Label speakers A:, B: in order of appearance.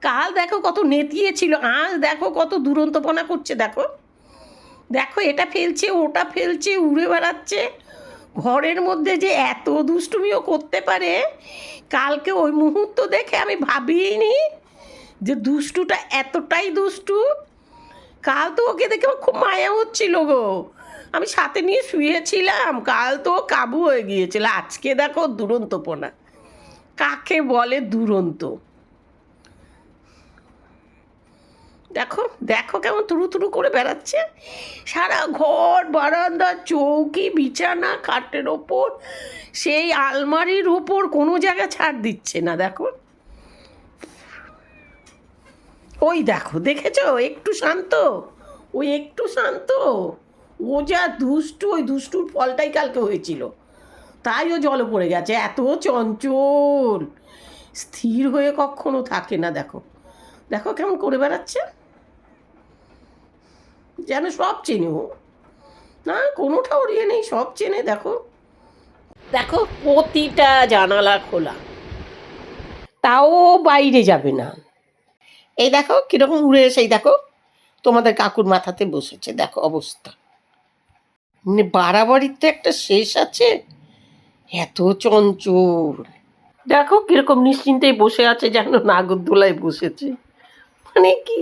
A: কাল দেখো কত নেতিয়েছিল, আজ দেখো কত দুরন্তপনা করছে। দেখো দেখো, এটা ফেলছে, ওটা ফেলছে, উড়ে বেড়াচ্ছে। ঘরের মধ্যে যে এত দুষ্টুমিও করতে পারে, কালকে ওই মুহূর্ত দেখে আমি ভাবিনি যে দুষ্টুটা এতটাই দুষ্টু। কাল তো ওকে দেখে আমার খুব মায়া হচ্ছিল গো, আমি সাথে নিয়ে শুয়েছিলাম। কাল তো কাবু হয়ে গিয়েছিল, আজকে দেখো দুরন্তপনা। কাকে বলে দুরন্ত? দেখো দেখো কেমন তুরু তুরু করে বেড়াচ্ছে, সারা ঘর বারান্দা চৌকি বিছানা খাটের ওপর, সেই আলমারির ওপর কোনো জায়গা ছাড় দিচ্ছে না। দেখো ওই দেখো, দেখেছো একটু শান্ত, ওই একটু শান্ত। ও যা দুষ্টু, ওই দুষ্টুর ফলটাই কালকে হয়েছিল, তাই ও জলে পড়ে গেছে। এত চঞ্চল, স্থির হয়ে কখনো থাকে না। দেখো দেখো কেমন করে বেড়াচ্ছে, যেন সব চেনে ও, না কোনোটা ওড়িয়ে নেই, সব চেনে। দেখো দেখো, প্রতিটা জানালা খোলা, তাও বাইরে যাবে না। এই দেখো কিরকম উড়ে এসে, দেখো তোমাদের কাকুর মাথাতে বসেছে। দেখো অবস্থা, মানে বাড়াবাড়ির তো একটা শেষ আছে, এত চঞ্চল। দেখো কিরকম নিশ্চিন্তেই বসে আছে, যেন নাগরদোলায় বসেছে। মানে কি